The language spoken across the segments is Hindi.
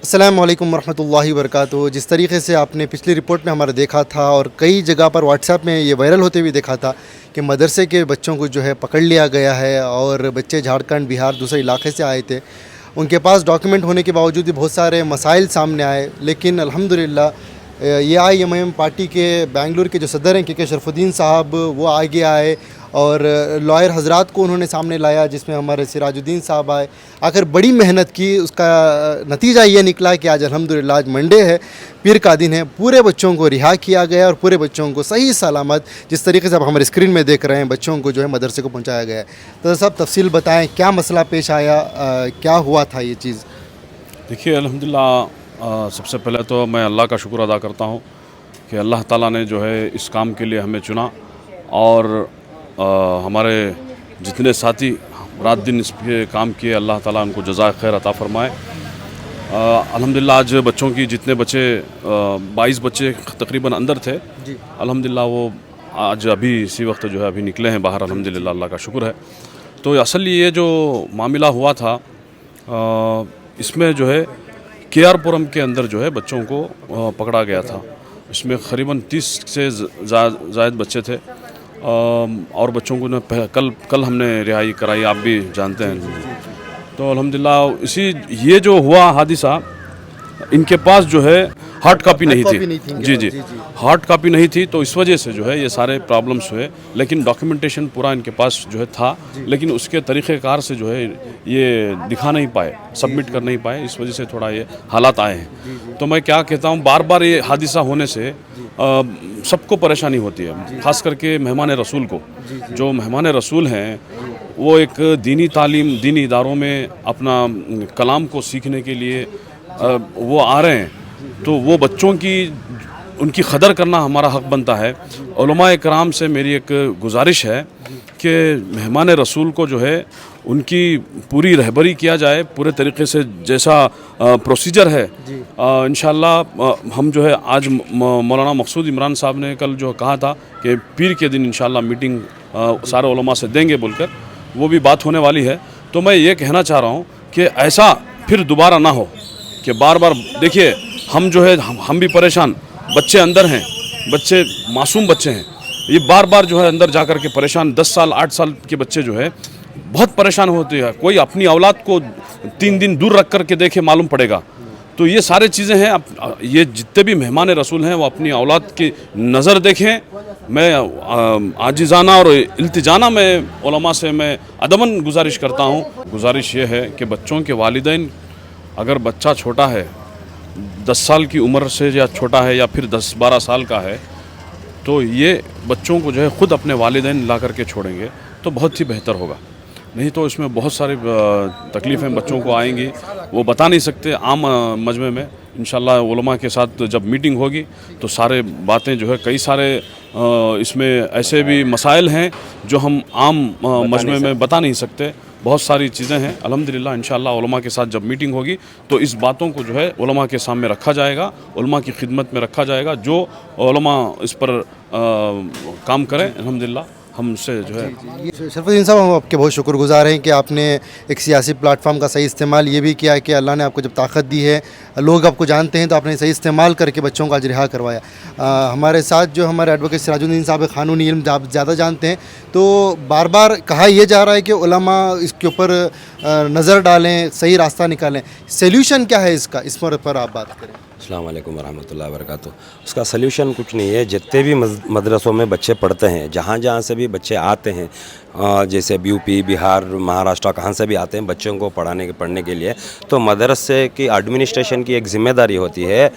अस्सलामुअलैकुम वरहमतुल्लाहि वबरकातुहू। जिस तरीके से आपने पिछली रिपोर्ट में हमारा देखा था और कई जगह पर व्हाट्सएप में ये वायरल होते हुए देखा था कि मदरसे के बच्चों को जो है पकड़ लिया गया है और बच्चे झारखंड, बिहार, दूसरे इलाके से आए थे। उनके पास डॉक्यूमेंट होने के बावजूद भी बहुत सारे मसाइल सामने आए, लेकिन अल्हम्दुलिल्लाह AIMIM पार्टी के बेंगलुरु के जो सदर हैं के शरफुद्दीन साहब, वो आगे आए और लॉयर हजरात को उन्होंने सामने लाया, जिसमें हमारे सिराजुद्दीन साहब आए। आखिर बड़ी मेहनत की, उसका नतीजा ये निकला कि आज अल्हम्दुलिल्लाह आज मंडे है, पीर का दिन है, पूरे बच्चों को रिहा किया गया और पूरे बच्चों को सही सलामत, जिस तरीके से आप हमारे स्क्रीन में देख रहे हैं, बच्चों को जो है मदरसे को पहुँचाया गया है। तो सब तफसील बताएँ, क्या मसला पेश आया, क्या हुआ था ये चीज़? देखिए अल्हम्दुलिल्लाह, सबसे पहले तो मैं अल्लाह का शुक्र अदा करता हूँ कि अल्लाह ताला ने जो है इस काम के लिए हमें चुना और हमारे जितने साथी रात दिन इस पे काम किए, अल्लाह ताला उनको जज़ाए खैर अता फ़रमाए। अल्हम्दुलिल्लाह आज बच्चों की जितने बच्चे 22 बच्चे तकरीबन अंदर थे, अल्हम्दुलिल्लाह वो आज अभी इसी वक्त जो है अभी निकले हैं बाहर, अल्हम्दुलिल्लाह अल्लाह का शुक्र है। तो असल ये जो मामला हुआ था, इसमें जो है KR पुरम के अंदर जो है बच्चों को पकड़ा गया था। इसमें करीबन 30 से ज़ायद बच्चे थे और बच्चों को कल हमने रिहाई कराई, आप भी जानते हैं। तो अल्हम्दुलिल्लाह ये जो हुआ हादिसा, इनके पास जो है हार्ड कापी नहीं थी। जी, हार्ड कापी नहीं थी, तो इस वजह से जो है ये सारे प्रॉब्लम्स हुए। लेकिन डॉक्यूमेंटेशन पूरा इनके पास जो है था, लेकिन उसके तरीक़ेकार से जो है ये दिखा नहीं पाए, सबमिट कर नहीं पाए, इस वजह से थोड़ा ये हालात आए हैं। तो मैं क्या कहता हूँ, बार बार ये हादिसा होने से सबको परेशानी होती है, ख़ास करके मेहमान रसूल को। जो मेहमान रसूल हैं वो एक दीनी तालीम, दीनी इदारों में अपना कलाम को सीखने के लिए वो आ रहे हैं, तो वो बच्चों की उनकी कदर करना हमारा हक़ बनता है। उलमा इकराम से मेरी एक गुजारिश है कि मेहमान रसूल को जो है उनकी पूरी रहबरी किया जाए, पूरे तरीक़े से जैसा प्रोसीजर है। इंशाअल्लाह हम जो है आज मौलाना मकसूद इमरान साहब ने कल जो कहा था कि पीर के दिन इंशाअल्लाह मीटिंग सारे उलमा से देंगे बोलकर, वो भी बात होने वाली है। तो मैं ये कहना चाह रहा हूँ कि ऐसा फिर दोबारा ना हो कि बार बार देखिए हम जो है हम भी परेशान, बच्चे अंदर हैं, बच्चे मासूम बच्चे हैं, ये बार बार जो है अंदर जा कर के परेशान, 10 साल 8 साल के बच्चे जो है बहुत परेशान होते हैं। कोई अपनी औलाद को 3 दिन दूर रख कर के देखे मालूम पड़ेगा। तो ये सारे चीज़ें हैं। अब ये जितने भी मेहमान रसूल हैं वो अपनी औलाद की नज़र देखें। मैं आजिज़ाना और इल्तिजाना में उलमा से मैं अदबन गुजारिश करता हूँ। गुजारिश ये है कि बच्चों के वालिदैन, अगर बच्चा छोटा है, 10 साल की उम्र से या छोटा है या फिर 10-12 साल का है, तो ये बच्चों को जो है ख़ुद अपने वालिदैन ला कर के छोड़ेंगे तो बहुत ही बेहतर होगा। नहीं तो इसमें बहुत सारी तकलीफ़ें बच्चों को आएंगी, वो बता नहीं सकते। आम मजमे में इंशाअल्लाह उलमा के साथ जब मीटिंग होगी तो सारे बातें जो है, कई सारे इसमें ऐसे भी मसाइल हैं जो हम आम मजमे में बता नहीं सकते। बहुत सारी चीज़ें हैं। अल्हम्दुलिल्लाह इंशाअल्लाह उलमा के साथ जब मीटिंग होगी तो इस बातों को जो है उलमा के सामने रखा जाएगा, उलमा की खिदमत में रखा जाएगा। जो उलमा इस पर काम करें, अल्हम्दुलिल्लाह हमसे जो है। शरफुद्दीन साहब, हम आपके बहुत शुक्रगुजार हैं कि आपने एक सियासी प्लेटफॉर्म का सही इस्तेमाल ये भी किया है कि अल्लाह ने आपको जब ताकत दी है, लोग आपको जानते हैं, तो आपने सही इस्तेमाल करके बच्चों को आज रिहा करवाया। हमारे साथ जो हमारे एडवोकेट सिराजुद्दीन साहब क़ानूनी इल्म ज़्यादा जानते हैं, तो बार बार कहा यह जा रहा है कि उलमा इसके ऊपर नज़र डालें, सही रास्ता निकालें। सल्यूशन क्या है इसका, इस पर आप बात करें। अस्सलाम वालेकुम वरहमतुल्लाहि वबरकातुहू। उसका सल्यूशन कुछ नहीं है। जितने भी मदरसों में बच्चे पढ़ते हैं, जहाँ जहाँ से भी बच्चे आते हैं, जैसे यूपी, बिहार, महाराष्ट्र, कहाँ से भी आते हैं बच्चों को पढ़ने के लिए, तो मदरसे की एडमिनिस्ट्रेशन की एक ज़िम्मेदारी होती है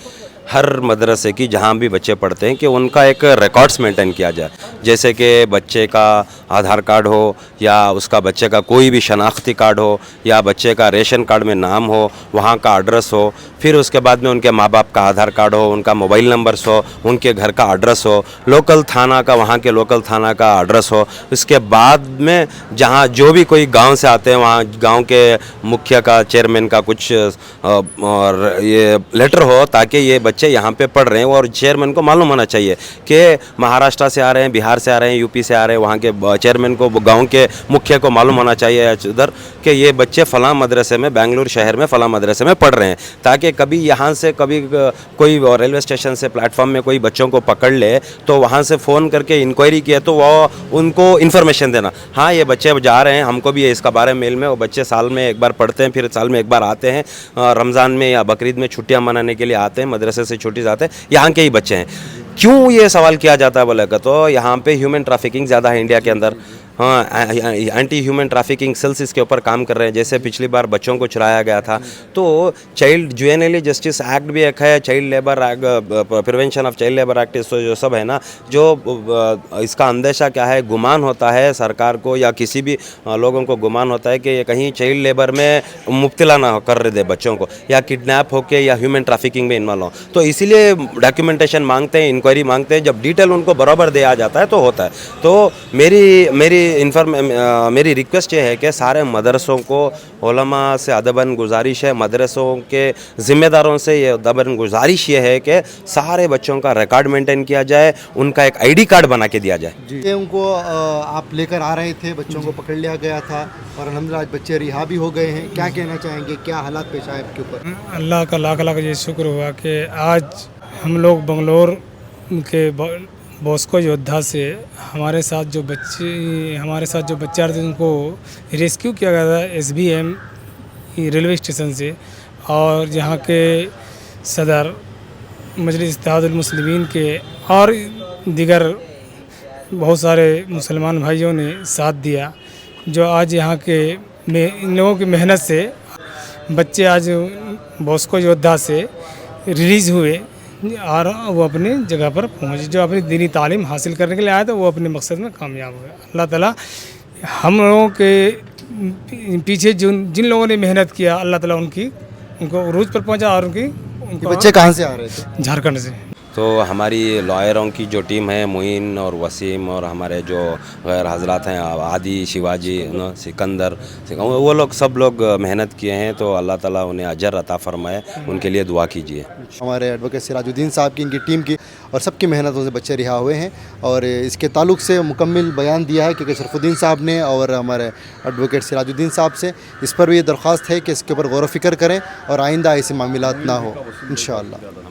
हर मदरसे की, जहाँ भी बच्चे पढ़ते हैं, कि उनका एक रिकॉर्ड्स मेंटेन किया जाए। जैसे कि बच्चे का आधार कार्ड हो, या उसका बच्चे का कोई भी शनाख्ती कार्ड हो, या बच्चे का रेशन कार्ड में नाम हो, वहाँ का एड्रेस हो, फिर उसके बाद में उनके माँ बाप का आधार कार्ड हो, उनका मोबाइल नंबर्स हो, उनके घर का एड्रेस हो, लोकल थाना का, वहाँ के लोकल थाना का एड्रेस हो। इसके बाद में जहाँ जो भी कोई गांव से आते हैं, वहाँ गांव के मुखिया का, चेयरमैन का कुछ ये लेटर हो, ताकि ये बच्चे यहाँ पे पढ़ रहे हैं और चेयरमैन को मालूम होना चाहिए कि महाराष्ट्र से आ रहे हैं, बिहार से आ रहे हैं, यूपी से आ रहे हैं, वहाँ के चेयरमैन को, गांव के मुखिया को मालूम होना चाहिए उधर कि ये बच्चे फ़लाँ मदरसे में, बेंगलुरु शहर में फ़लाँ मदरसे में पढ़ रहे हैं, ताकि कभी यहाँ से कभी कोई रेलवे स्टेशन से प्लेटफॉर्म में कोई बच्चों को पकड़ ले तो वहाँ से फ़ोन करके इंक्वायरी किया तो वो उनको इन्फॉर्मेशन देना, हाँ ये बच्चे जा रहे हैं, हमको भी इसका बारे में मेल में। वो बच्चे साल में एक बार पढ़ते हैं, फिर साल में एक बार आते हैं, रमज़ान में या बकरीद में छुट्टियां मनाने के लिए आते हैं, मदरसे से छुट्टी जाते हैं, यहाँ के ही बच्चे हैं। क्यों ये सवाल किया जाता है बोले तो यहाँ पे ह्यूमन ट्रैफिकिंग ज़्यादा है इंडिया के अंदर। हाँ, एंटी ह्यूमन ट्रैफिकिंग सेल्स इसके ऊपर काम कर रहे हैं। जैसे पिछली बार बच्चों को चुराया गया था, तो चाइल्ड जुवेनाइल जस्टिस एक्ट भी एक है, child labour prevention of child labour act, जो सब है ना, जो इसका अंदेशा क्या है, गुमान होता है सरकार को या किसी भी लोगों को गुमान होता है कि ये कहीं चाइल्ड लेबर में मुब्तला ना कर दे बच्चों को, या किडनैप होके या ह्यूमन ट्रैफिकिंग में इन्वॉल्व हो, तो इसीलिए डॉक्यूमेंटेशन मांगते हैं, इंक्वायरी मांगते हैं। जब डिटेल उनको बराबर दिया जाता है तो होता है। तो मेरी रिक्वेस्ट ये है कि सारे मदरसों को, उलमा से अदबन गुजारिश है, मदरसों के ज़िम्मेदारों से ये अदबन गुजारिश ये है कि सारे बच्चों का रिकॉर्ड मेंटेन किया जाए, उनका एक आईडी कार्ड बना के दिया जाए। जी, उनको आप लेकर आ रहे थे, बच्चों को पकड़ लिया गया था और अल्हम्दुलिल्लाह आज बच्चे रिहा भी हो गए हैं। क्या कहना चाहेंगे, क्या हालात पेश आए आपके ऊपर? अल्लाह का लाख लाख ये शुक्र हुआ कि आज हम लोग बंगलोर के बॉस्को योद्धा से हमारे साथ जो बच्चे आ रहे थे उनको रेस्क्यू किया गया था SBM रेलवे स्टेशन से, और यहाँ के सदर मजलिस इत्तेहादुल मुस्लिमीन के और दीगर बहुत सारे मुसलमान भाइयों ने साथ दिया, जो आज यहाँ के इन लोगों की मेहनत से बच्चे आज बॉस्को योद्धा से रिलीज़ हुए और वो अपनी जगह पर पहुँचे। जो अपनी दीनी तालीम हासिल करने के लिए आया था वो अपने मकसद में कामयाब हो गया। अल्लाह ताला हम लोगों के पीछे जिन लोगों ने मेहनत किया, अल्लाह ताला उनको उरूज पर पहुँचा। और ये बच्चे कहाँ से आ रहे थे? झारखंड से। तो हमारी लॉयरों की जो टीम है, मुइन और वसीम और हमारे जो गैर हजरात हैं, आदि, शिवाजी, सिकंदर, वो लोग सब लोग मेहनत किए हैं, तो अल्लाह ताला उन्हें अजर अता फरमाए, उनके लिए दुआ कीजिए। हमारे एडवोकेट सिराजुद्दीन साहब की, इनकी टीम की और सबकी मेहनतों से बच्चे रिहा हुए हैं। और इसके ताल्लुक़ से मुकम्मल बयान दिया है कि शरफुद्दीन साहब ने और हमारे एडवोकेट सिराजुद्दीन साहब से। इस पर भी ये दरख्वास्त है कि इसके ऊपर गौर व फिक्र करें और आइंदा ऐसे मामलात ना हो इंशाअल्लाह।